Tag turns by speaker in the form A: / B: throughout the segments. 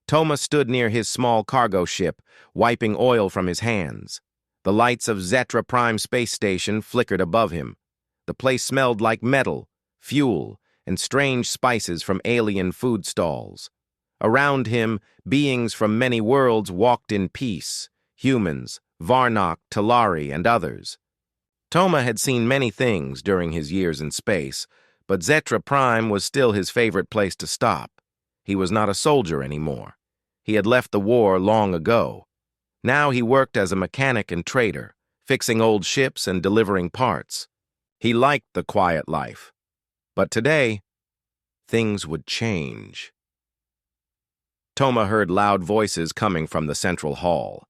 A: Toma stood near his small cargo ship, wiping oil from his hands. The lights of Zetra Prime space station flickered above him. The place smelled like metal, fuel, and strange spices from alien food stalls. Around him, beings from many worlds walked in peace: humans, Varnock, Talari, and others. Toma had seen many things during his years in space, but Zetra Prime was still his favorite place to stop. He was not a soldier anymore. He had left the war long ago. Now he worked as a mechanic and trader, fixing old ships and delivering parts. He liked the quiet life. But today, things would change. Toma heard loud voices coming from the central hall.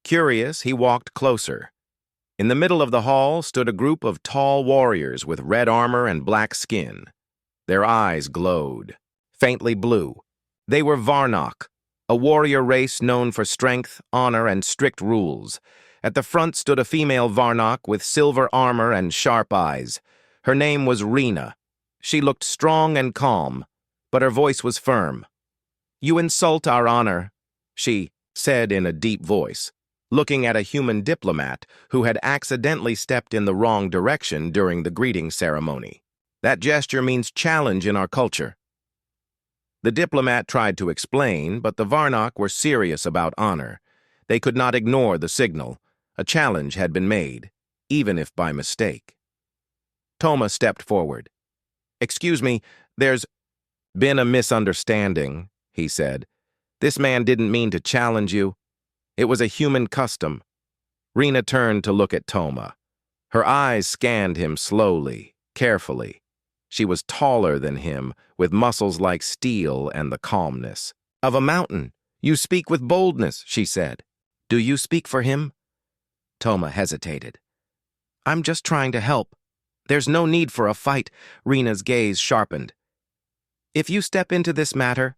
A: Curious, he walked closer. In the middle of the hall stood a group of tall warriors with red armor and black skin. Their eyes glowed, faintly blue. They were Varnock, a warrior race known for strength, honor, and strict rules. At the front stood a female Varnock with silver armor and sharp eyes. Her name was Rena. She looked strong and calm, but her voice was firm. "You insult our honor," she said in a deep voice, looking at a human diplomat who had accidentally stepped in the wrong direction during the greeting ceremony. "That gesture means challenge in our culture." The diplomat tried to explain, but the Varnock were serious about honor. They could not ignore the signal. A challenge had been made, even if by mistake. Toma stepped forward. "Excuse me, there's been a misunderstanding," he said. "This man didn't mean to challenge you. It was a human custom." Rena turned to look at Toma. Her eyes scanned him slowly, carefully. She was taller than him, with muscles like steel and the calmness of a mountain. "You speak with boldness," she said. "Do you speak for him?" Toma hesitated. "I'm just trying to help. There's no need for a fight." Rena's gaze sharpened. "If you step into this matter,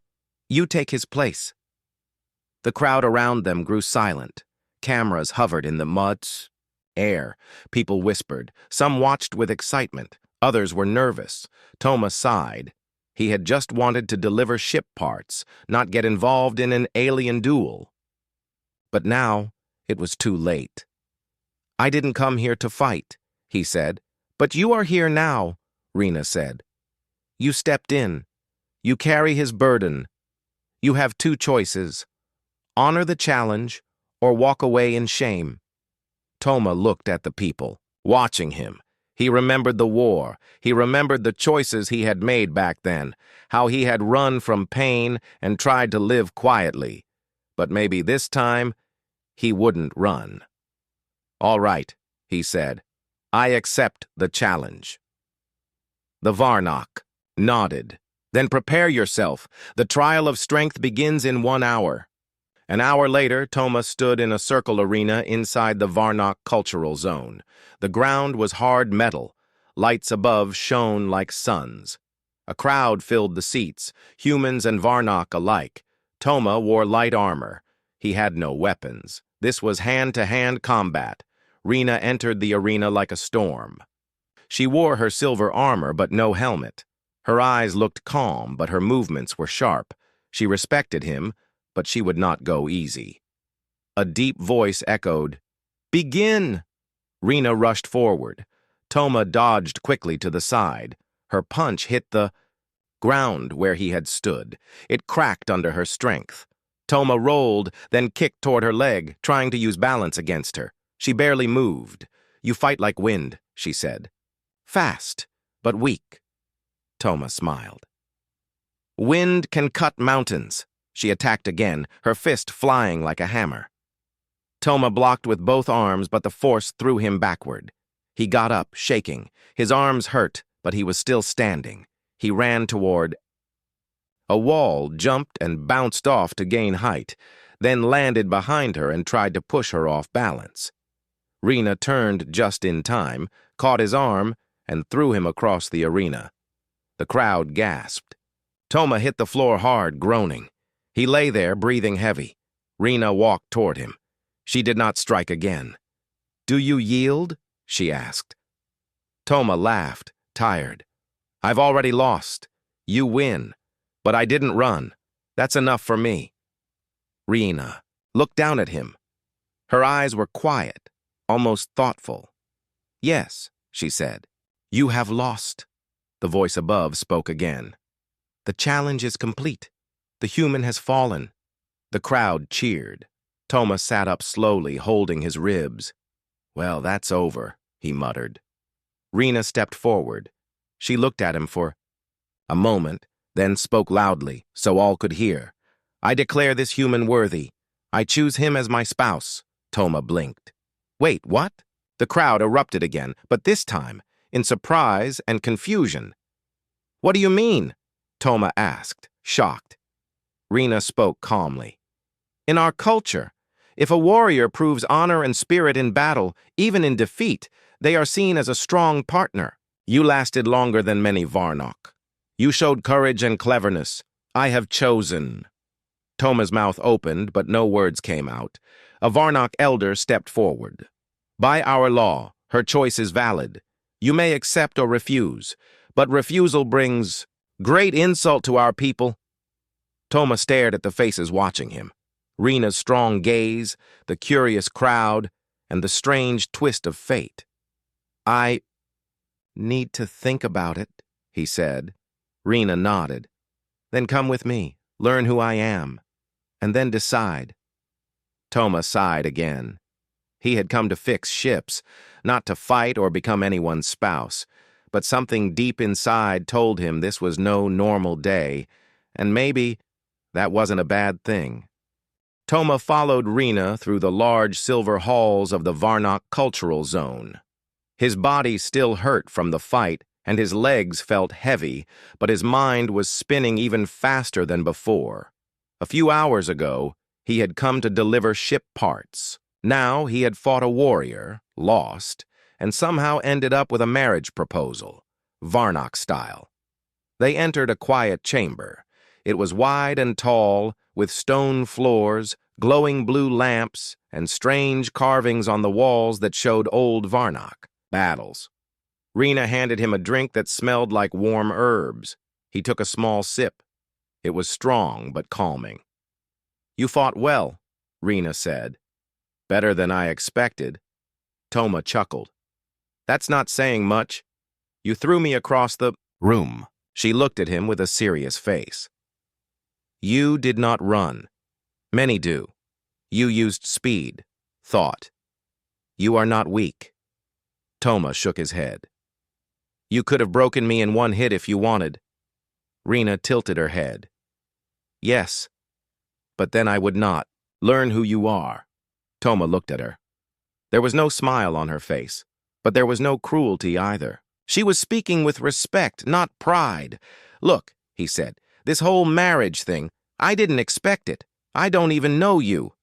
A: you take his place." The crowd around them grew silent. Cameras hovered in the mud, air. People whispered. Some watched with excitement. Others were nervous. Toma sighed. He had just wanted to deliver ship parts, not get involved in an alien duel. But now, it was too late. "I didn't come here to fight," he said. "But you are here now," Rena said. "You stepped in. You carry his burden. You have two choices: honor the challenge or walk away in shame." Toma looked at the people, watching him. He remembered the war. He remembered the choices he had made back then, how he had run from pain and tried to live quietly. But maybe this time, he wouldn't run. "All right," he said. "I accept the challenge." The Varnock nodded. "Then prepare yourself. The trial of strength begins in 1 hour." An hour later, Toma stood in a circle arena inside the Varnock Cultural Zone. The ground was hard metal. Lights above shone like suns. A crowd filled the seats, humans and Varnock alike. Toma wore light armor. He had no weapons. This was hand-to-hand combat. Rena entered the arena like a storm. She wore her silver armor but no helmet. Her eyes looked calm, but her movements were sharp. She respected him, but she would not go easy. A deep voice echoed, "Begin!" Rena rushed forward. Toma dodged quickly to the side. Her punch hit the ground where he had stood. It cracked under her strength. Toma rolled, then kicked toward her leg, trying to use balance against her. She barely moved. "You fight like wind," she said. "Fast, but weak." Toma smiled. "Wind can cut mountains." She attacked again, her fist flying like a hammer. Toma blocked with both arms, but the force threw him backward. He got up, shaking. His arms hurt, but he was still standing. He ran toward a wall, jumped and bounced off to gain height, then landed behind her and tried to push her off balance. Rena turned just in time, caught his arm, and threw him across the arena. The crowd gasped. Toma hit the floor hard, groaning. He lay there, breathing heavy. Rena walked toward him. She did not strike again. "Do you yield?" she asked. Toma laughed, tired. "I've already lost. You win. But I didn't run. That's enough for me." Rena looked down at him. Her eyes were quiet, almost thoughtful. "Yes," she said. "You have lost." The voice above spoke again. "The challenge is complete. The human has fallen." The crowd cheered. Toma sat up slowly, holding his ribs. "Well, that's over," he muttered. Rena stepped forward. She looked at him for a moment, then spoke loudly, so all could hear. "I declare this human worthy. I choose him as my spouse." Toma blinked. "Wait, what?" The crowd erupted again, but this time in surprise and confusion. "What do you mean?" Toma asked, shocked. Rena spoke calmly. "In our culture, if a warrior proves honor and spirit in battle, even in defeat, they are seen as a strong partner. You lasted longer than many Varnock. You showed courage and cleverness. I have chosen." Toma's mouth opened, but no words came out. A Varnock elder stepped forward. "By our law, her choice is valid. You may accept or refuse, but refusal brings great insult to our people." Toma stared at the faces watching him. Rena's strong gaze, the curious crowd, and the strange twist of fate. "I need to think about it," he said. Rena nodded. "Then come with me, learn who I am, and then decide." Toma sighed again. He had come to fix ships, not to fight or become anyone's spouse, but something deep inside told him this was no normal day, and maybe that wasn't a bad thing. Toma followed Rena through the large silver halls of the Varnock Cultural Zone. His body still hurt from the fight, and his legs felt heavy, but his mind was spinning even faster than before. A few hours ago, he had come to deliver ship parts. Now he had fought a warrior, lost, and somehow ended up with a marriage proposal, Varnock style. They entered a quiet chamber. It was wide and tall, with stone floors, glowing blue lamps, and strange carvings on the walls that showed old Varnock battles. Rena handed him a drink that smelled like warm herbs. He took a small sip. It was strong but calming. "You fought well," Rena said. "Better than I expected." Toma chuckled. "That's not saying much. You threw me across the room." She looked at him with a serious face. "You did not run. Many do. You used speed, thought. You are not weak." Toma shook his head. "You could have broken me in one hit if you wanted." Rena tilted her head. "Yes, but then I would not. Learn who you are." Toma looked at her. There was no smile on her face, but there was no cruelty either. She was speaking with respect, not pride. "Look," he said, "this whole marriage thing, I didn't expect it. I don't even know you."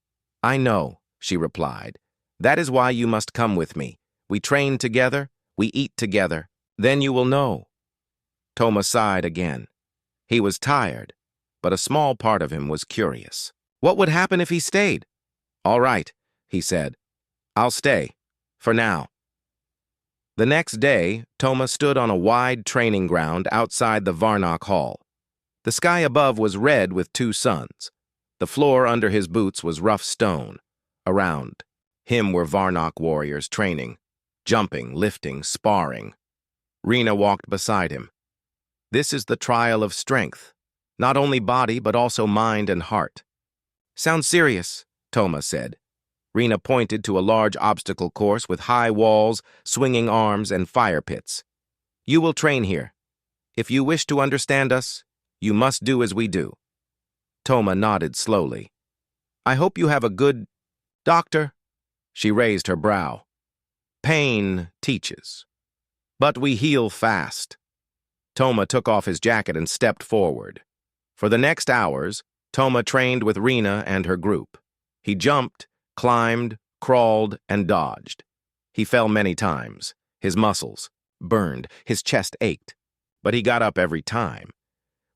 A: "I know," she replied. "That is why you must come with me. We train together, we eat together. Then you will know." Toma sighed again. He was tired, but a small part of him was curious. What would happen if he stayed? "All right," he said. "I'll stay. For now." The next day, Toma stood on a wide training ground outside the Varnock Hall. The sky above was red with two suns. The floor under his boots was rough stone. Around him were Varnock warriors training, jumping, lifting, sparring. Rena walked beside him. "This is the trial of strength, not only body but also mind and heart." "Sounds serious," Toma said. Rena pointed to a large obstacle course with high walls, swinging arms, and fire pits. "You will train here. If you wish to understand us, you must do as we do." Toma nodded slowly. "I hope you have a good doctor." She raised her brow. "Pain teaches. But we heal fast." Toma took off his jacket and stepped forward. For the next hours, Toma trained with Rena and her group. He jumped, climbed, crawled, and dodged. He fell many times. His muscles burned, his chest ached. But he got up every time.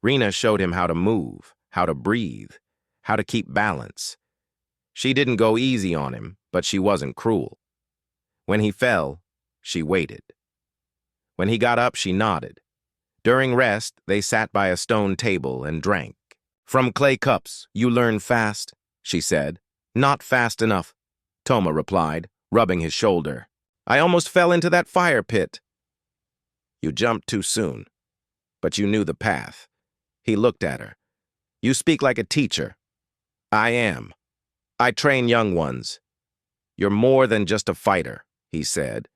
A: Rena showed him how to move, how to breathe, how to keep balance. She didn't go easy on him, but she wasn't cruel. When he fell, she waited. When he got up, she nodded. During rest, they sat by a stone table and drank. "From clay cups, you learn fast. she said. Not fast enough, Toma replied, rubbing his shoulder. I almost fell into that fire pit. You jumped too soon, but you knew the path. He looked at her. You speak like a teacher. I am. I train young ones. You're more than just a fighter, he said.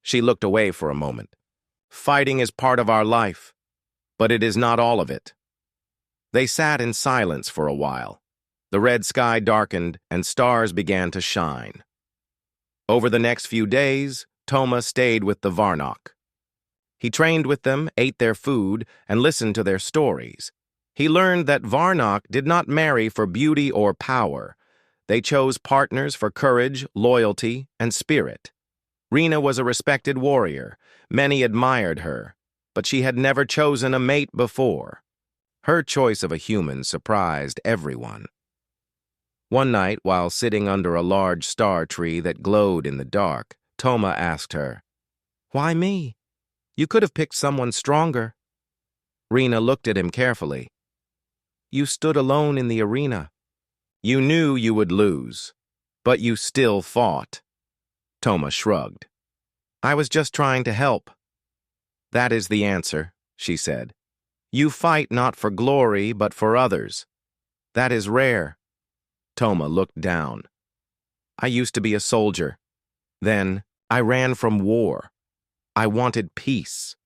A: She looked away for a moment. Fighting is part of our life, but it is not all of it. They sat in silence for a while. The red sky darkened and stars began to shine. Over the next few days, Toma stayed with the Varnock. He trained with them, ate their food, and listened to their stories. He learned that Varnock did not marry for beauty or power. They chose partners for courage, loyalty, and spirit. Rena was a respected warrior. Many admired her, but she had never chosen a mate before. Her choice of a human surprised everyone. One night, while sitting under a large star tree that glowed in the dark, Toma asked her, "Why me? You could have picked someone stronger." Rena looked at him carefully. "You stood alone in the arena. You knew you would lose, but you still fought." Toma shrugged. "I was just trying to help." "That is the answer," she said. "You fight not for glory, but for others. That is rare." Toma looked down. "I used to be a soldier. Then I ran from war. I wanted peace."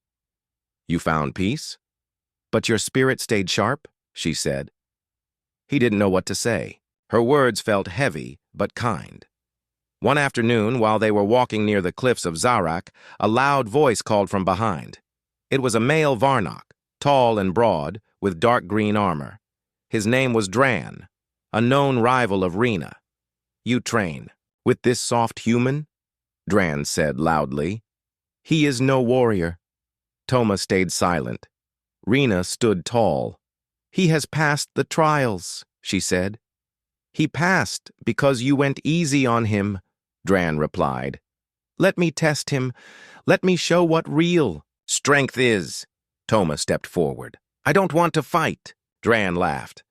A: "You found peace? But your spirit stayed sharp?" she said. He didn't know what to say. Her words felt heavy, but kind. One afternoon, while they were walking near the cliffs of Zarak, a loud voice called from behind. It was a male Varnock, tall and broad, with dark green armor. His name was Dran, a known rival of Rena. "You train with this soft human?" Dran said loudly. "He is no warrior." Toma stayed silent. Rena stood tall. "He has passed the trials," she said. "He passed because you went easy on him," Dran replied. "Let me test him. Let me show what real strength is." Toma stepped forward. "I don't want to fight." Dran laughed.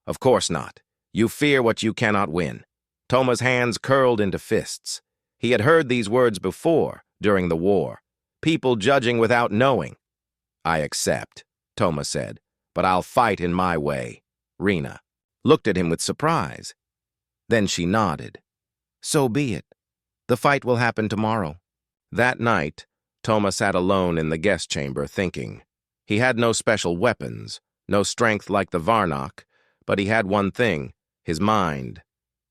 A: "Of course not. You fear what you cannot win." Toma's hands curled into fists. He had heard these words before, during the war. People judging without knowing. "I accept," Toma said, "but I'll fight in my way." Rena looked at him with surprise. Then she nodded. "So be it. The fight will happen tomorrow." That night, Toma sat alone in the guest chamber thinking. He had no special weapons, no strength like the Varnock, but he had one thing, his mind.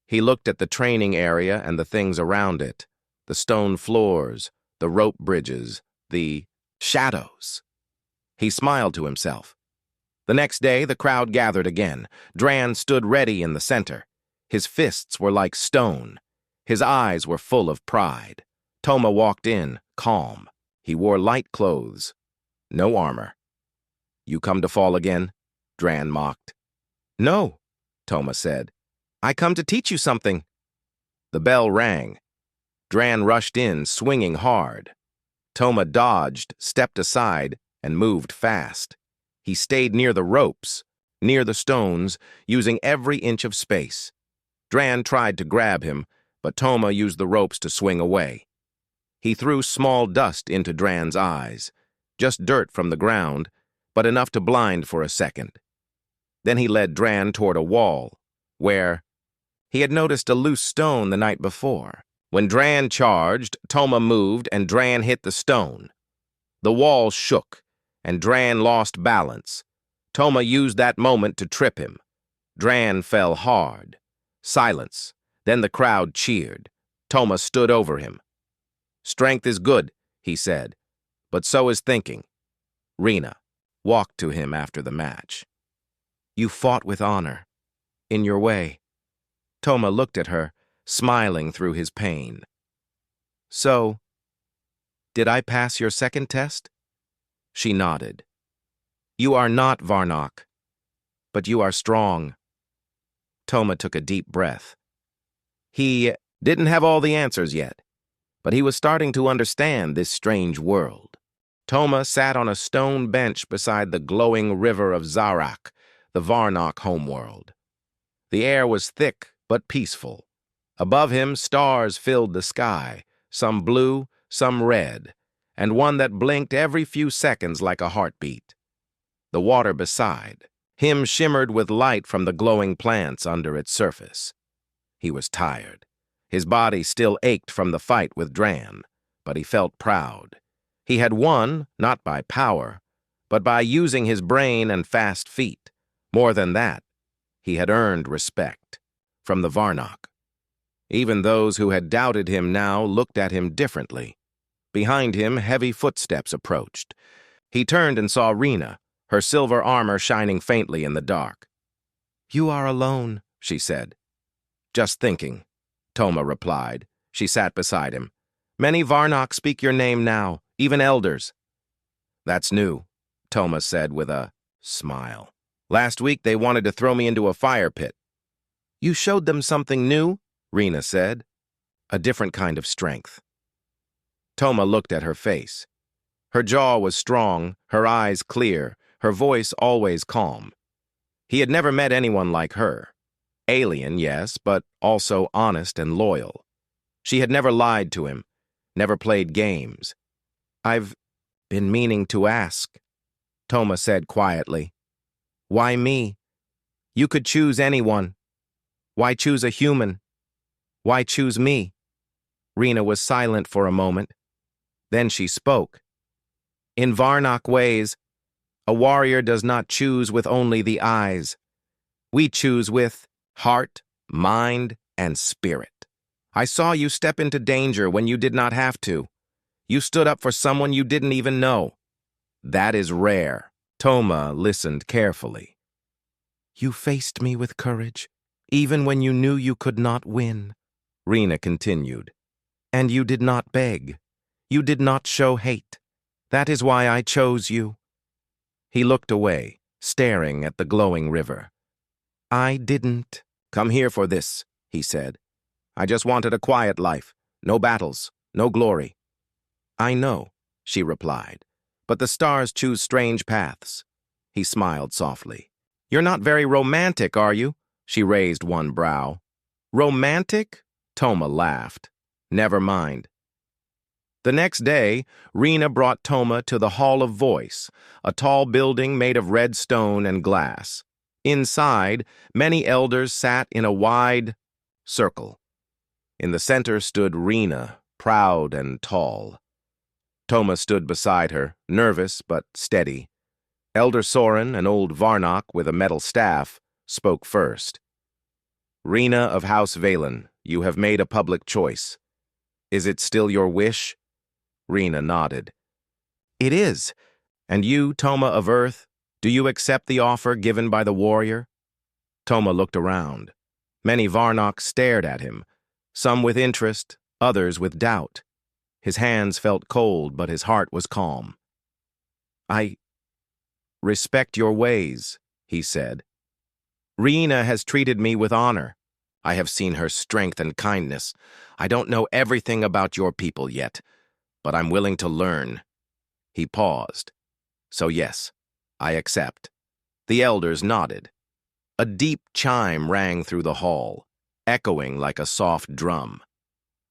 A: He looked at the training area and the things around it, the stone floors, the rope bridges, the shadows. He smiled to himself. The next day, the crowd gathered again. Dran stood ready in the center. His fists were like stone. His eyes were full of pride. Toma walked in, calm. He wore light clothes, no armor. "You come to fall again?" Dran mocked. "No," Toma said. "I come to teach you something." The bell rang. Dran rushed in, swinging hard. Toma dodged, stepped aside, and moved fast. He stayed near the ropes, near the stones, using every inch of space. Dran tried to grab him, but Toma used the ropes to swing away. He threw small dust into Dran's eyes, just dirt from the ground, but enough to blind for a second. Then he led Dran toward a wall, where he had noticed a loose stone the night before. When Dran charged, Toma moved and Dran hit the stone. The wall shook, and Dran lost balance. Toma used that moment to trip him. Dran fell hard. Silence. Then the crowd cheered. Toma stood over him. "Strength is good," he said, "but so is thinking." Rena walked to him after the match. "You fought with honor, in your way." Toma looked at her, smiling through his pain. "So, did I pass your second test?" She nodded. "You are not Varnock, but you are strong." Toma took a deep breath. He didn't have all the answers yet, but he was starting to understand this strange world. Toma sat on a stone bench beside the glowing river of Zarak, the Varnock homeworld. The air was thick, but peaceful. Above him, stars filled the sky, some blue, some red, and one that blinked every few seconds like a heartbeat. The water beside him shimmered with light from the glowing plants under its surface. He was tired. His body still ached from the fight with Dran, but he felt proud. He had won, not by power, but by using his brain and fast feet. More than that, he had earned respect from the Varnock. Even those who had doubted him now looked at him differently. Behind him, heavy footsteps approached. He turned and saw Rena, her silver armor shining faintly in the dark. "You are alone," she said. "Just thinking," Toma replied. She sat beside him. "Many Varnock speak your name now, even elders." "That's new," Toma said with a smile. "Last week they wanted to throw me into a fire pit." "You showed them something new?" Rena said. "A different kind of strength." Toma looked at her face. Her jaw was strong, her eyes clear, her voice always calm. He had never met anyone like her. Alien, yes, but also honest and loyal. She had never lied to him, never played games. "I've been meaning to ask," Toma said quietly. "Why me? You could choose anyone. Why choose a human? Why choose me?" Rena was silent for a moment. Then she spoke. "In Varnock ways, a warrior does not choose with only the eyes. We choose with heart, mind, and spirit. I saw you step into danger when you did not have to. You stood up for someone you didn't even know. That is rare." Toma listened carefully. "You faced me with courage, even when you knew you could not win," Rena continued. "And you did not beg. You did not show hate. That is why I chose you." He looked away, staring at the glowing river. "I didn't come here for this," he said. "I just wanted a quiet life, no battles, no glory." "I know," she replied, "but the stars choose strange paths." He smiled softly. "You're not very romantic, are you?" She raised one brow. "Romantic?" Toma laughed. "Never mind." The next day, Rena brought Toma to the Hall of Voice, a tall building made of red stone and glass. Inside, many elders sat in a wide circle. In the center stood Rena, proud and tall. Toma stood beside her, nervous but steady. Elder Soren, an old Varnock with a metal staff, spoke first. "Rena of House Valen, you have made a public choice. Is it still your wish?" Rena nodded. "It is. And you, Toma of Earth, do you accept the offer given by the warrior?" Toma looked around. Many Varnock stared at him, some with interest, others with doubt. His hands felt cold, but his heart was calm. "I respect your ways," he said. "Rena has treated me with honor. I have seen her strength and kindness. I don't know everything about your people yet, but I'm willing to learn." He paused. "So yes, I accept." The elders nodded. A deep chime rang through the hall, echoing like a soft drum.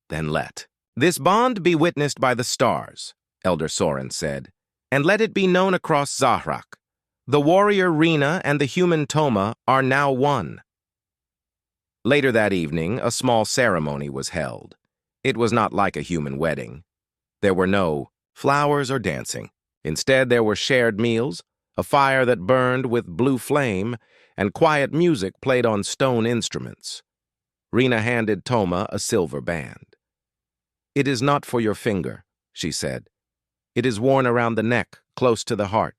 A: "Then let this bond be witnessed by the stars," Elder Soren said, "and let it be known across Zahrak. The warrior Rena and the human Toma are now one." Later that evening, a small ceremony was held. It was not like a human wedding. There were no flowers or dancing. Instead, there were shared meals, a fire that burned with blue flame, and quiet music played on stone instruments. Rena handed Toma a silver band. "It is not for your finger," she said. "It is worn around the neck, close to the heart."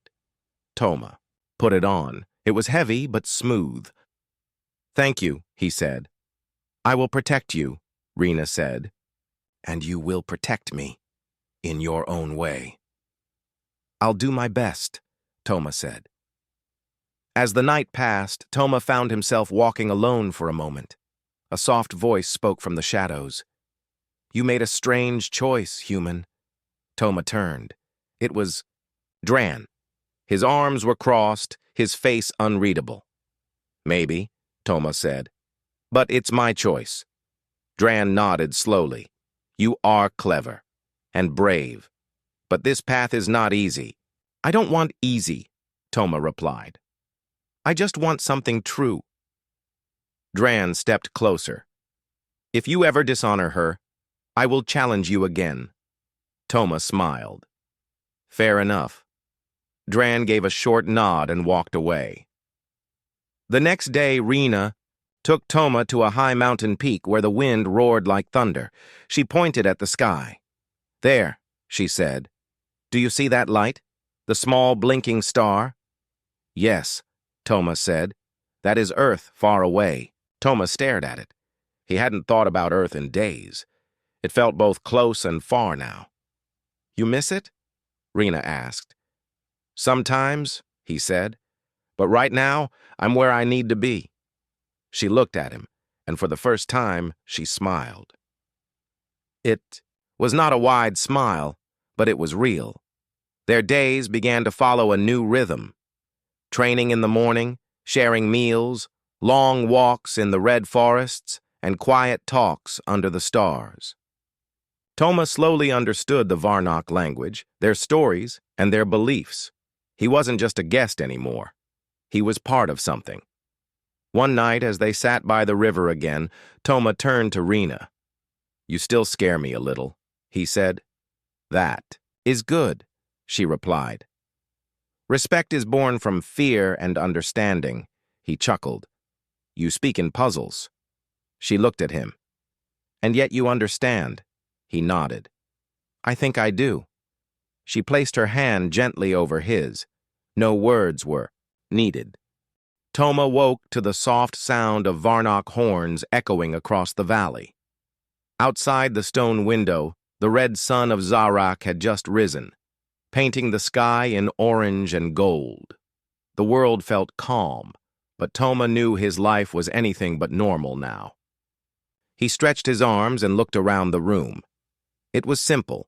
A: Toma put it on. It was heavy but smooth. "Thank you," he said. "I will protect you," Rena said. "And you will protect me, in your own way." "I'll do my best," Toma said. As the night passed, Toma found himself walking alone for a moment. A soft voice spoke from the shadows. "You made a strange choice, human." Toma turned. It was Dran. His arms were crossed, his face unreadable. "Maybe," Toma said. But it's my choice. Dran nodded slowly. You are clever and brave, but this path is not easy. I don't want easy, Toma replied. I just want something true. Dran stepped closer. If you ever dishonor her, I will challenge you again. Toma smiled. Fair enough. Dran gave a short nod and walked away. The next day, Rena took Toma to a high mountain peak where the wind roared like thunder. She pointed at the sky. There, she said. Do you see that light? The small blinking star? Yes, Toma said. That is Earth far away. Toma stared at it. He hadn't thought about Earth in days. It felt both close and far now. You miss it? Rena asked. Sometimes, he said. But right now, I'm where I need to be. She looked at him, and for the first time, she smiled. It was not a wide smile, but it was real. Their days began to follow a new rhythm. Training in the morning, sharing meals, long walks in the red forests, and quiet talks under the stars. Toma slowly understood the Varnock language, their stories, and their beliefs. He wasn't just a guest anymore. He was part of something. One night, as they sat by the river again, Toma turned to Rena. You still scare me a little, he said. That is good, she replied. Respect is born from fear and understanding, he chuckled. You speak in puzzles. She looked at him. And yet you understand, he nodded. I think I do. She placed her hand gently over his. No words were needed. Toma woke to the soft sound of Varnock horns echoing across the valley. Outside the stone window, the red sun of Zarak had just risen, painting the sky in orange and gold. The world felt calm, but Toma knew his life was anything but normal now. He stretched his arms and looked around the room. It was simple.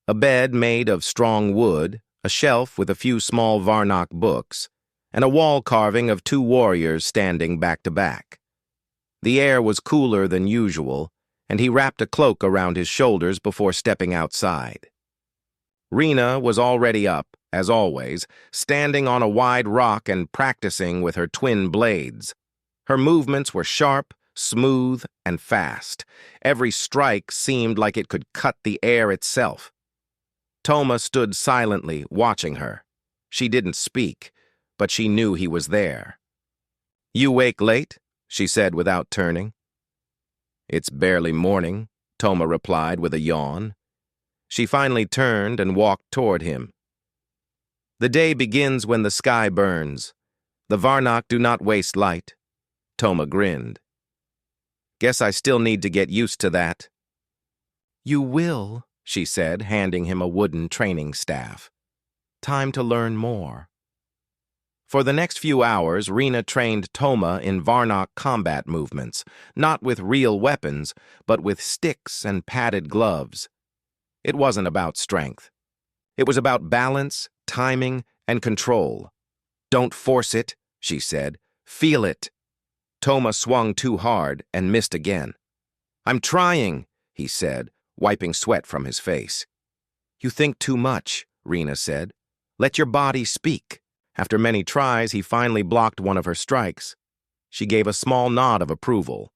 A: A bed made of strong wood, a shelf with a few small Varnock books, and a wall carving of two warriors standing back to back. The air was cooler than usual, and he wrapped a cloak around his shoulders before stepping outside. Rena was already up, as always, standing on a wide rock and practicing with her twin blades. Her movements were sharp, smooth, and fast. Every strike seemed like it could cut the air itself. Toma stood silently, watching her. She didn't speak, but she knew he was there. You wake late? She said without turning. It's barely morning, Toma replied with a yawn. She finally turned and walked toward him. The day begins when the sky burns. The Varnock do not waste light. Toma grinned. Guess I still need to get used to that. You will, she said, handing him a wooden training staff. Time to learn more. For the next few hours, Rena trained Toma in Varnock combat movements, not with real weapons, but with sticks and padded gloves. It wasn't about strength. It was about balance, timing, and control. Don't force it, she said. Feel it. Toma swung too hard and missed again. I'm trying, he said, wiping sweat from his face. You think too much, Rena said. Let your body speak. After many tries, he finally blocked one of her strikes. She gave a small nod of approval.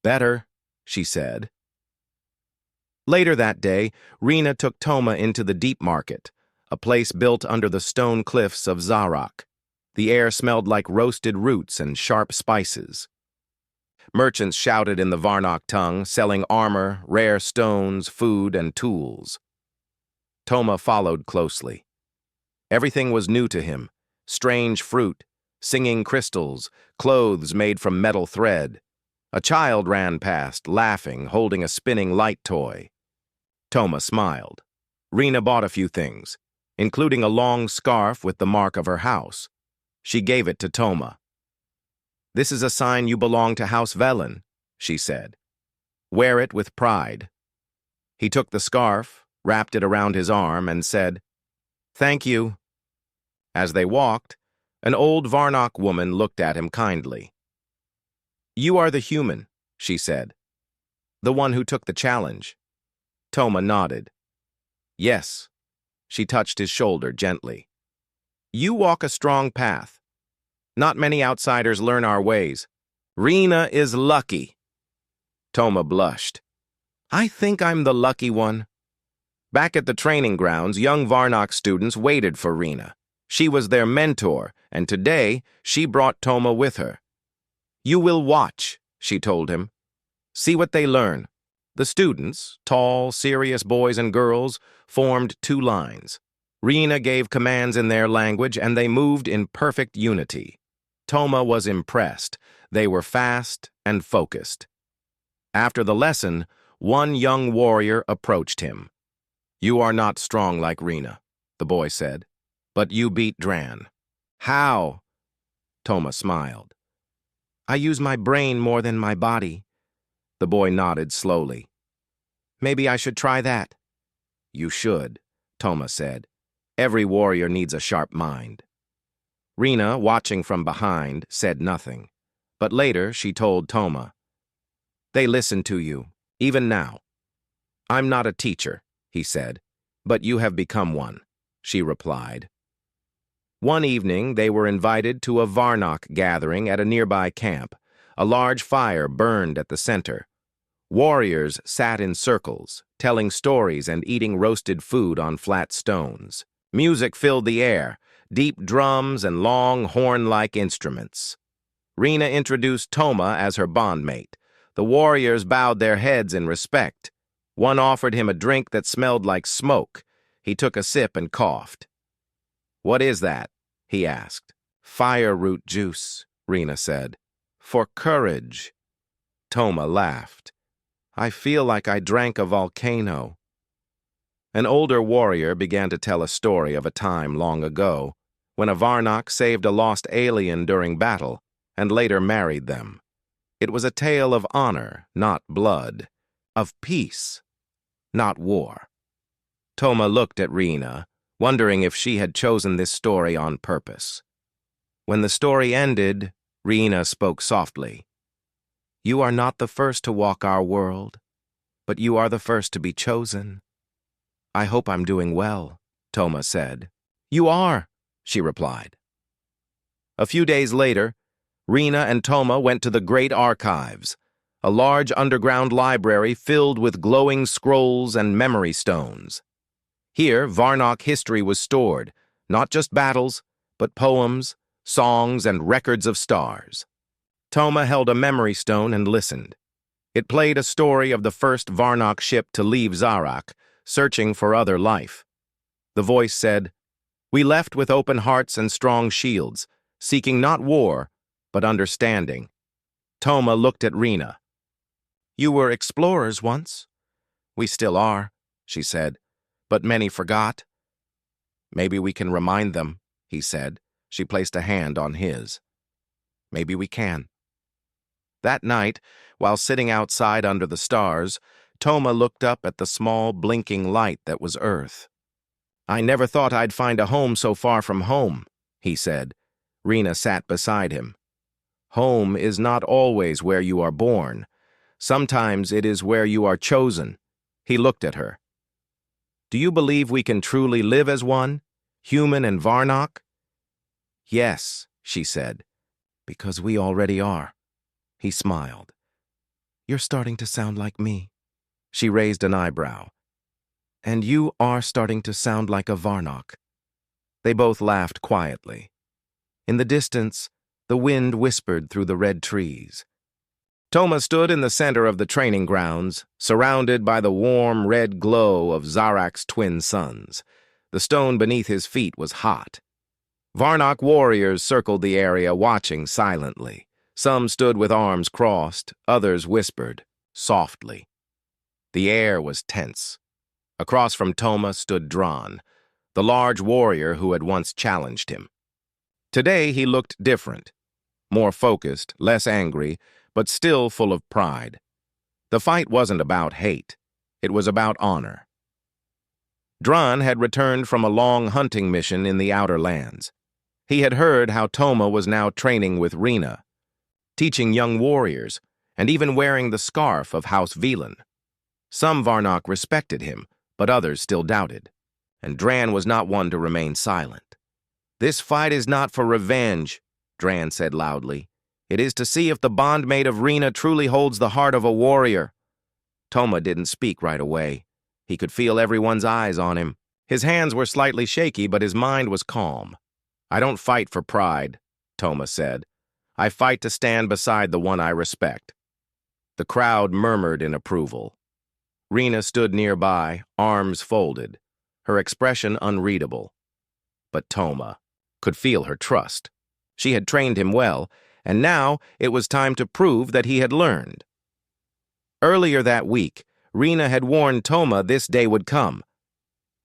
A: Better, she said. Later that day, Rena took Toma into the Deep Market, a place built under the stone cliffs of Zarak. The air smelled like roasted roots and sharp spices. Merchants shouted in the Varnock tongue, selling armor, rare stones, food, and tools. Toma followed closely. Everything was new to him. Strange fruit, singing crystals, clothes made from metal thread. A child ran past, laughing, holding a spinning light toy. Toma smiled. Rena bought a few things, including a long scarf with the mark of her house. She gave it to Toma. This is a sign you belong to House Velen, she said. Wear it with pride. He took the scarf, wrapped it around his arm, and said, Thank you. As they walked, an old Varnock woman looked at him kindly. You are the human, she said. The one who took the challenge. Toma nodded. Yes. She touched his shoulder gently. You walk a strong path. Not many outsiders learn our ways. Rena is lucky. Toma blushed. I think I'm the lucky one. Back at the training grounds, young Varnock students waited for Rena. She was their mentor, and today she brought Toma with her. You will watch, she told him. See what they learn. The students, tall, serious boys and girls, formed two lines. Rena gave commands in their language, and they moved in perfect unity. Toma was impressed. They were fast and focused. After the lesson, one young warrior approached him. You are not strong like Rena, the boy said, but you beat Dran. How? Toma smiled. I use my brain more than my body. The boy nodded slowly. Maybe I should try that. You should, Toma said. Every warrior needs a sharp mind. Rena, watching from behind, said nothing. But later she told Toma. They listen to you, even now. I'm not a teacher, he said, but you have become one, she replied. One evening, they were invited to a Varnock gathering at a nearby camp. A large fire burned at the center. Warriors sat in circles, telling stories and eating roasted food on flat stones. Music filled the air, deep drums and long horn-like instruments. Rena introduced Toma as her bondmate. The warriors bowed their heads in respect. One offered him a drink that smelled like smoke. He took a sip and coughed. What is that? He asked. Fire root juice, Rena said. For courage. Toma laughed. I feel like I drank a volcano. An older warrior began to tell a story of a time long ago when a Varnock saved a lost alien during battle and later married them. It was a tale of honor, not blood, of peace, not war. Toma looked at Rena, wondering if she had chosen this story on purpose. When the story ended, Rena spoke softly. You are not the first to walk our world, but you are the first to be chosen. I hope I'm doing well, Toma said. You are, she replied. A few days later, Rena and Toma went to the Great Archives, a large underground library filled with glowing scrolls and memory stones. Here, Varnock history was stored, not just battles, but poems, songs, and records of stars. Toma held a memory stone and listened. It played a story of the first Varnock ship to leave Zarak, searching for other life. The voice said, We left with open hearts and strong shields, seeking not war, but understanding. Toma looked at Rena. You were explorers once. We still are, she said, but many forgot. Maybe we can remind them, he said. She placed a hand on his. Maybe we can. That night, while sitting outside under the stars, Toma looked up at the small, blinking light that was Earth. I never thought I'd find a home so far from home, he said. Rena sat beside him. Home is not always where you are born. Sometimes it is where you are chosen. He looked at her. Do you believe we can truly live as one, human and Varnock? Yes, she said, because we already are. He smiled. You're starting to sound like me. She raised an eyebrow. And you are starting to sound like a Varnock. They both laughed quietly. In the distance, the wind whispered through the red trees. Toma stood in the center of the training grounds, surrounded by the warm red glow of Zarak's twin suns. The stone beneath his feet was hot. Varnock warriors circled the area, watching silently. Some stood with arms crossed, others whispered, softly. The air was tense. Across from Toma stood Dran, the large warrior who had once challenged him. Today he looked different, more focused, less angry, but still full of pride. The fight wasn't about hate. It was about honor. Dran had returned from a long hunting mission in the Outer Lands. He had heard how Toma was now training with Rena. teaching young warriors, and even wearing the scarf of House Velan. Some Varnock respected him, but others still doubted, and Dran was not one to remain silent. "This fight is not for revenge," Dran said loudly. "It is to see if the bondmate of Rena truly holds the heart of a warrior." Toma didn't speak right away. He could feel everyone's eyes on him. His hands were slightly shaky, but his mind was calm. "I don't fight for pride," Toma said. "I fight to stand beside the one I respect." The crowd murmured in approval. Rena stood nearby, arms folded, her expression unreadable. But Toma could feel her trust. She had trained him well, and now it was time to prove that he had learned. Earlier that week, Rena had warned Toma this day would come.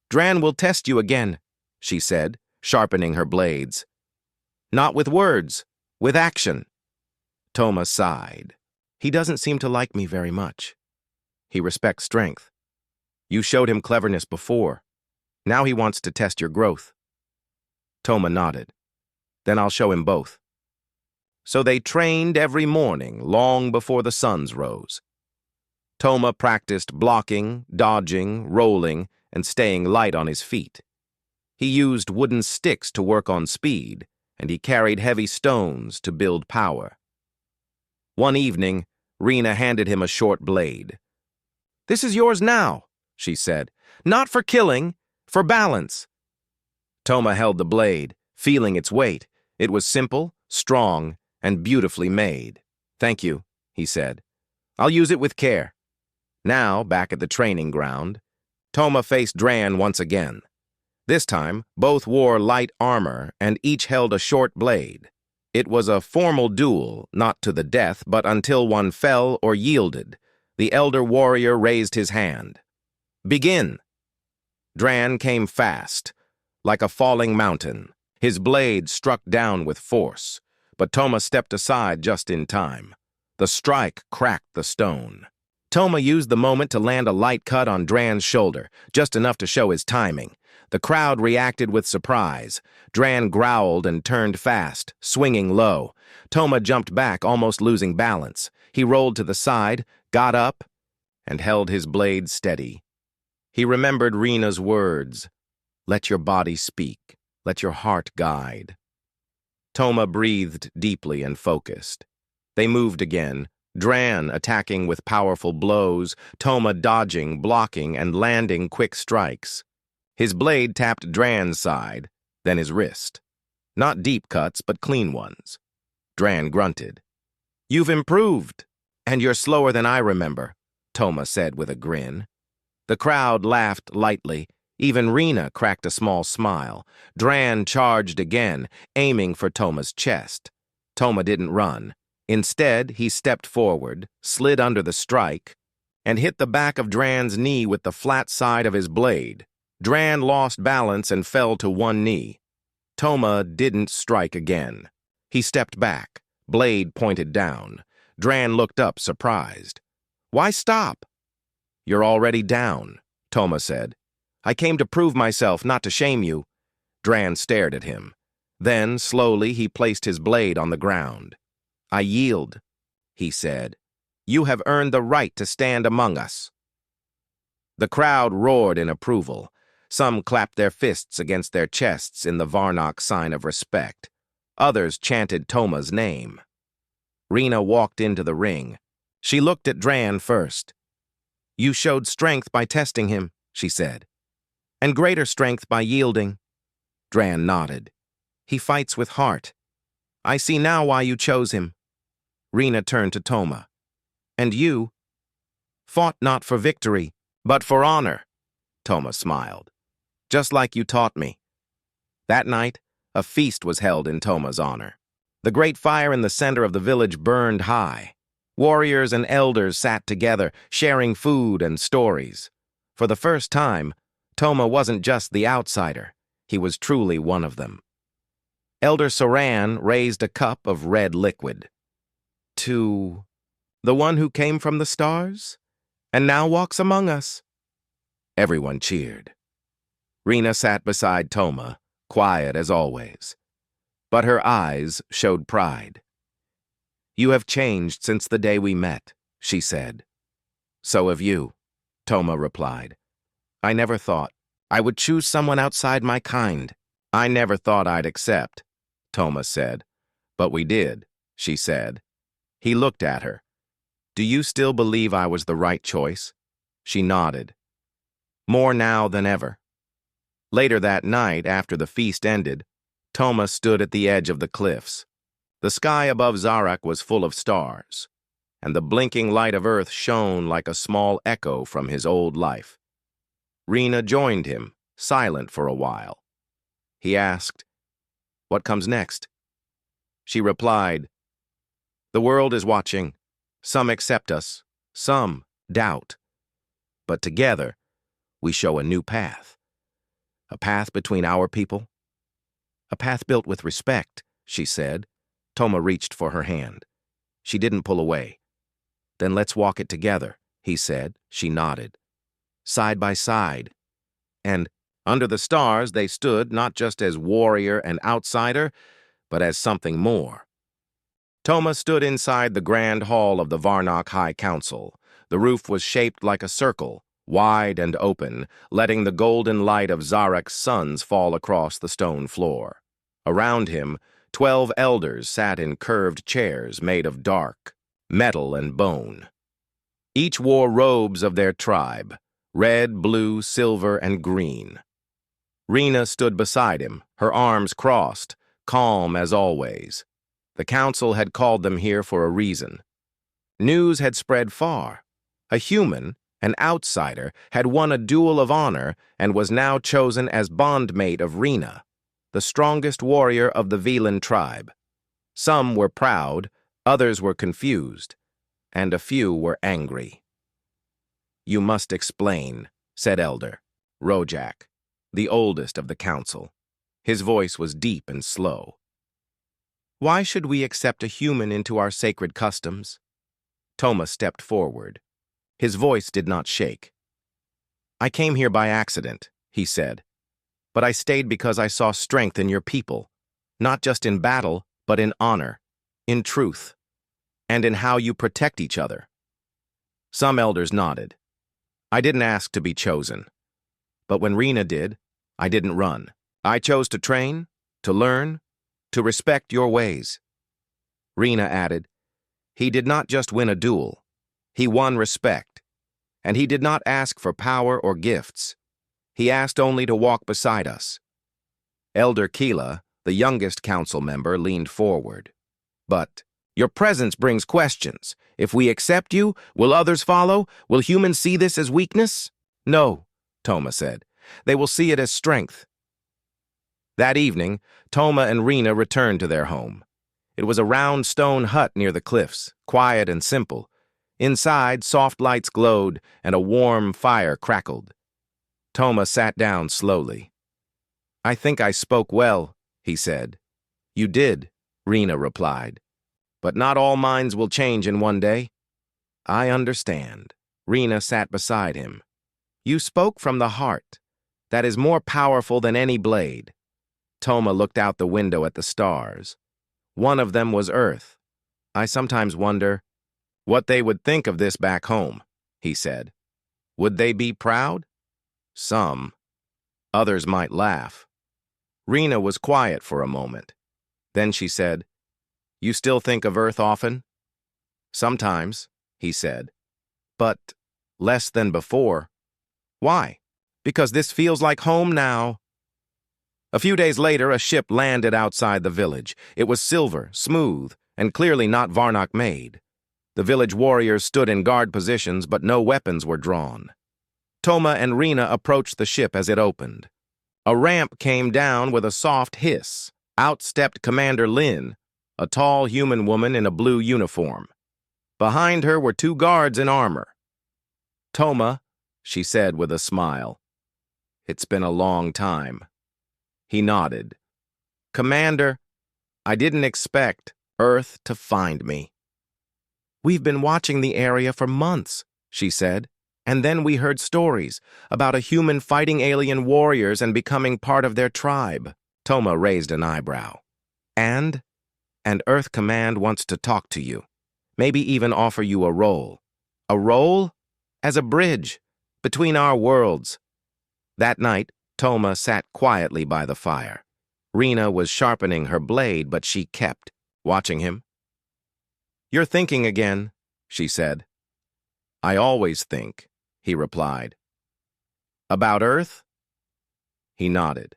A: "Dran will test you again," she said, sharpening her blades. "Not with words, with action." Toma sighed. "He doesn't seem to like me very much. He respects strength. You showed him cleverness before. Now he wants to test your growth." Toma nodded. "Then I'll show him both." So they trained every morning, long before the suns rose. Toma practiced blocking, dodging, rolling, and staying light on his feet. He used wooden sticks to work on speed, and he carried heavy stones to build power. One evening, Rena handed him a short blade. "This is yours now," she said. "Not for killing, for balance." Toma held the blade, feeling its weight. It was simple, strong, and beautifully made. "Thank you," he said. "I'll use it with care." Now, back at the training ground, Toma faced Dran once again. This time, both wore light armor and each held a short blade. It was a formal duel, not to the death, but until one fell or yielded. The elder warrior raised his hand. "Begin." Dran came fast, like a falling mountain. His blade struck down with force, but Toma stepped aside just in time. The strike cracked the stone. Toma used the moment to land a light cut on Dran's shoulder, just enough to show his timing. The crowd reacted with surprise. Dran growled and turned fast, swinging low. Toma jumped back, almost losing balance. He rolled to the side, got up, and held his blade steady. He remembered Rena's words, "Let your body speak, let your heart guide." Toma breathed deeply and focused. They moved again, Dran attacking with powerful blows, Toma dodging, blocking, and landing quick strikes. His blade tapped Dran's side, then his wrist. Not deep cuts, but clean ones. Dran grunted. "You've improved, and you're slower than I remember," Toma said with a grin. The crowd laughed lightly. Even Rena cracked a small smile. Dran charged again, aiming for Toma's chest. Toma didn't run. Instead, he stepped forward, slid under the strike, and hit the back of Dran's knee with the flat side of his blade. Dran lost balance and fell to one knee. Toma didn't strike again. He stepped back, blade pointed down. Dran looked up, surprised. "Why stop?" "You're already down," Toma said. "I came to prove myself, not to shame you." Dran stared at him. Then, slowly, he placed his blade on the ground. "I yield," he said. "You have earned the right to stand among us." The crowd roared in approval. Some clapped their fists against their chests in the Varnock sign of respect. Others chanted Toma's name. Rena walked into the ring. She looked at Dran first. "You showed strength by testing him," she said, "and greater strength by yielding." Dran nodded. "He fights with heart. I see now why you chose him." Rena turned to Toma. "And you?" "Fought not for victory, but for honor," Toma smiled. "Just like you taught me." That night, a feast was held in Toma's honor. The great fire in the center of the village burned high. Warriors and elders sat together, sharing food and stories. For the first time, Toma wasn't just the outsider. He was truly one of them. Elder Soran raised a cup of red liquid. "To the one who came from the stars, and now walks among us." Everyone cheered. Rena sat beside Toma, quiet as always. But her eyes showed pride. You have changed since the day we met, she said. So have you, Toma replied. I never thought I would choose someone outside my kind. I never thought I'd accept, Toma said. But we did, she said. He looked at her. Do you still believe I was the right choice? She nodded. More now than ever. Later that night, after the feast ended, Toma stood at the edge of the cliffs. The sky above Zarak was full of stars, and the blinking light of Earth shone like a small echo from his old life. Rena joined him, silent for a while. He asked, What comes next? She replied, The world is watching. Some accept us, some doubt. But together, we show a new path. A path between our people. A path built with respect, she said. Toma reached for her hand. She didn't pull away. Then let's walk it together, he said. She nodded. Side by side. And under the stars, they stood not just as warrior and outsider, but as something more. Toma stood inside the grand hall of the Varnock High Council. The roof was shaped like a circle, wide and open, letting the golden light of Zarak's suns fall across the stone floor. Around him, 12 elders sat in curved chairs made of dark metal and bone. Each wore robes of their tribe, red, blue, silver, and green. Rena stood beside him, her arms crossed, calm as always. The council had called them here for a reason. News had spread far. A human, an outsider, had won a duel of honor and was now chosen as bondmate of Rena, the strongest warrior of the Velan tribe. Some were proud, others were confused, and a few were angry. You must explain, said Elder Rojak, the oldest of the council. His voice was deep and slow. Why should we accept a human into our sacred customs? Toma stepped forward. His voice did not shake. I came here by accident, he said, but I stayed because I saw strength in your people, not just in battle, but in honor, in truth, and in how you protect each other. Some elders nodded. I didn't ask to be chosen, but when Rena did, I didn't run. I chose to train, to learn, to respect your ways. Rena added, he did not just win a duel, he won respect, and he did not ask for power or gifts. He asked only to walk beside us. Elder Keela, the youngest council member, leaned forward. But your presence brings questions. If we accept you, will others follow? Will humans see this as weakness? No, Toma said. They will see it as strength. That evening, Toma and Rena returned to their home. It was a round stone hut near the cliffs, quiet and simple. Inside, soft lights glowed and a warm fire crackled. Toma sat down slowly. I think I spoke well, he said. You did, Rena replied. But not all minds will change in one day. I understand. Rena sat beside him. You spoke from the heart. That is more powerful than any blade. Toma looked out the window at the stars. One of them was Earth. I sometimes wonder what they would think of this back home, he said. Would they be proud? Some. Others might laugh. Rena was quiet for a moment. Then she said, You still think of Earth often? Sometimes, he said. But less than before. Why? Because this feels like home now. A few days later, a ship landed outside the village. It was silver, smooth, and clearly not Varnock made. The village warriors stood in guard positions, but no weapons were drawn. Toma and Rena approached the ship as it opened. A ramp came down with a soft hiss. Out stepped Commander Lin, a tall human woman in a blue uniform. Behind her were 2 guards in armor. Toma, she said with a smile. It's been a long time. He nodded. Commander, I didn't expect Earth to find me. We've been watching the area for months, she said, and then we heard stories about a human fighting alien warriors and becoming part of their tribe. Toma raised an eyebrow. And? And Earth Command wants to talk to you. Maybe even offer you a role. A role? As a bridge between our worlds. That night, Toma sat quietly by the fire. Rena was sharpening her blade, but she kept watching him. "You're thinking again," she said. "I always think," he replied. "About Earth?" He nodded.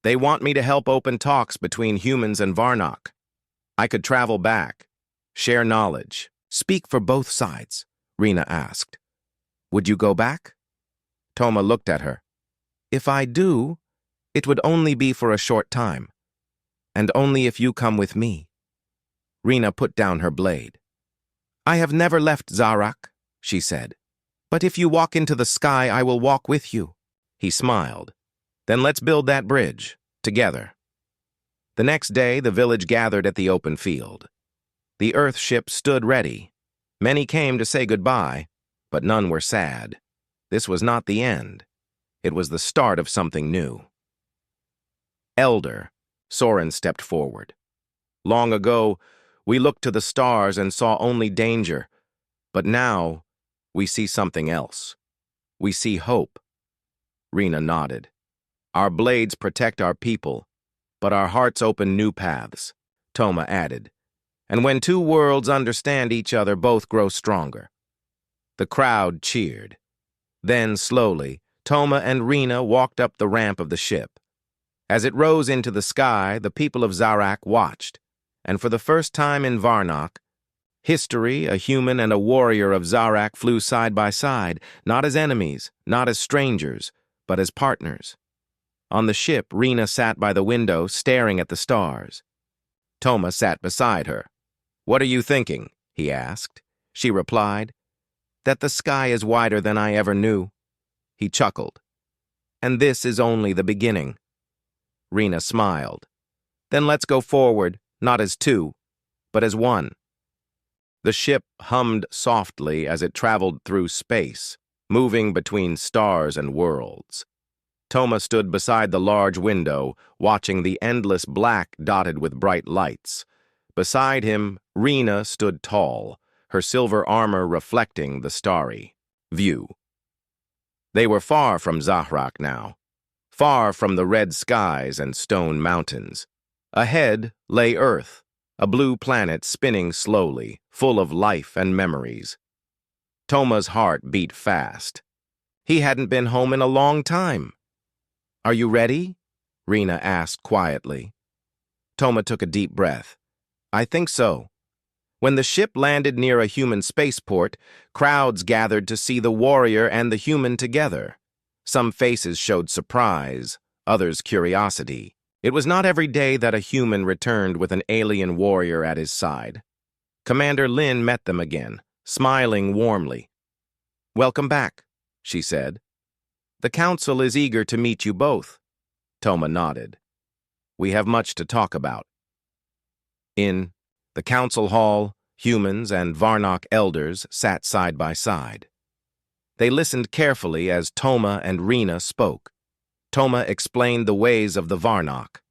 A: "They want me to help open talks between humans and Varnock. I could travel back, share knowledge, speak for both sides," Rena asked. "Would you go back?" Toma looked at her. "If I do, it would only be for a short time, and only if you come with me." Rena put down her blade. "I have never left Zarak," she said. "But if you walk into the sky, I will walk with you." He smiled. "Then let's build that bridge, together." The next day, the village gathered at the open field. The Earth ship stood ready. Many came to say goodbye, but none were sad. This was not the end. It was the start of something new. Elder, Soren stepped forward. "Long ago, we looked to the stars and saw only danger, but now we see something else. We see hope." Rena nodded. "Our blades protect our people, but our hearts open new paths," Toma added. "And when two worlds understand each other, both grow stronger." The crowd cheered. Then, slowly, Toma and Rena walked up the ramp of the ship. As it rose into the sky, the people of Zarak watched, and for the first time in Varnock, history, a human and a warrior of Zarak flew side by side, not as enemies, not as strangers, but as partners. On the ship, Rena sat by the window, staring at the stars. Toma sat beside her. "What are you thinking?" he asked. She replied, "That the sky is wider than I ever knew." He chuckled. "And this is only the beginning." Rena smiled. "Then let's go forward, not as two, but as one." The ship hummed softly as it traveled through space, moving between stars and worlds. Toma stood beside the large window, watching the endless black dotted with bright lights. Beside him, Rena stood tall, her silver armor reflecting the starry view. They were far from Zarak now, far from the red skies and stone mountains. Ahead lay Earth, a blue planet spinning slowly, full of life and memories. Toma's heart beat fast. He hadn't been home in a long time. "Are you ready?" Rena asked quietly. Toma took a deep breath. "I think so." When the ship landed near a human spaceport, crowds gathered to see the warrior and the human together. Some faces showed surprise, others curiosity. It was not every day that a human returned with an alien warrior at his side. Commander Lin met them again, smiling warmly. "Welcome back," she said. "The council is eager to meet you both." Toma nodded. "We have much to talk about." In the council hall, humans and Varnock elders sat side by side. They listened carefully as Toma and Rena spoke. Toma explained the ways of the Varnock,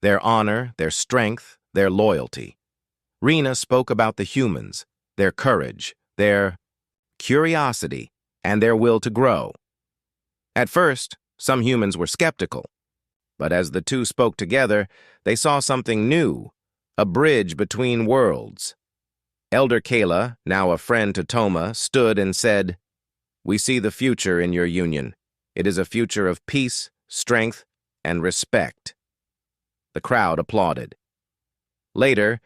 A: their honor, their strength, their loyalty. Rena spoke about the humans, their courage, their curiosity, and their will to grow. At first, some humans were skeptical, but as the two spoke together, they saw something new, a bridge between worlds. Elder Kayla, now a friend to Toma, stood and said, "We see the future in your union. It is a future of peace, strength, and respect." The crowd applauded. Later,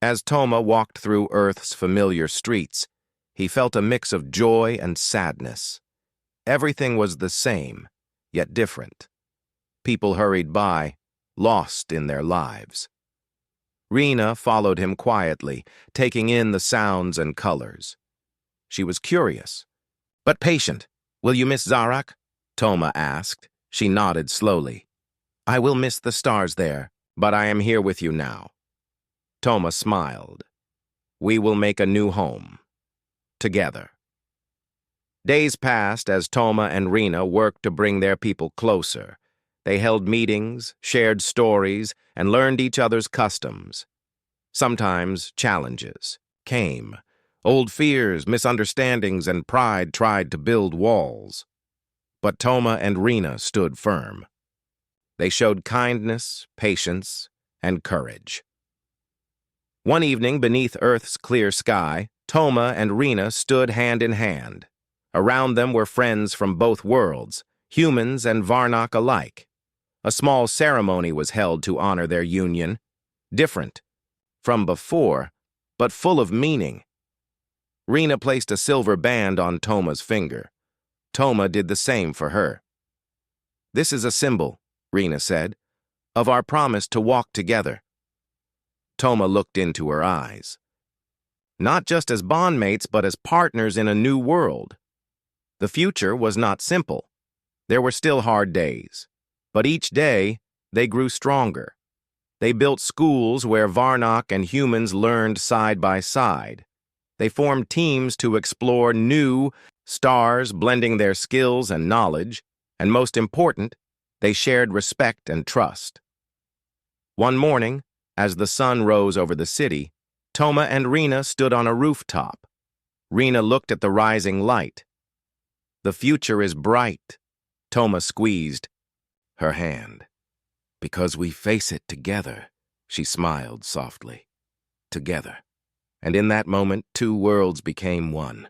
A: as Toma walked through Earth's familiar streets, he felt a mix of joy and sadness. Everything was the same, yet different. People hurried by, lost in their lives. Rena followed him quietly, taking in the sounds and colors. She was curious, but patient. "Will you miss Zarak?" Toma asked. She nodded slowly. "I will miss the stars there, but I am here with you now." Toma smiled. "We will make a new home. Together." Days passed as Toma and Rena worked to bring their people closer. They held meetings, shared stories, and learned each other's customs. Sometimes challenges came. Old fears, misunderstandings, and pride tried to build walls. But Toma and Rena stood firm. They showed kindness, patience, and courage. One evening, beneath Earth's clear sky, Toma and Rena stood hand in hand. Around them were friends from both worlds, humans and Varnock alike. A small ceremony was held to honor their union, different from before, but full of meaning. Rena placed a silver band on Toma's finger. Toma did the same for her. "This is a symbol," Rena said, "of our promise to walk together." Toma looked into her eyes. Not just as bondmates, but as partners in a new world. The future was not simple. There were still hard days. But each day, they grew stronger. They built schools where Varnock and humans learned side by side. They formed teams to explore new stars, blending their skills and knowledge, and most important, they shared respect and trust. One morning, as the sun rose over the city, Toma and Rena stood on a rooftop. Rena looked at the rising light. "The future is bright," Toma squeezed her hand. "Because we face it together," she smiled softly. "Together." And in that moment, two worlds became one.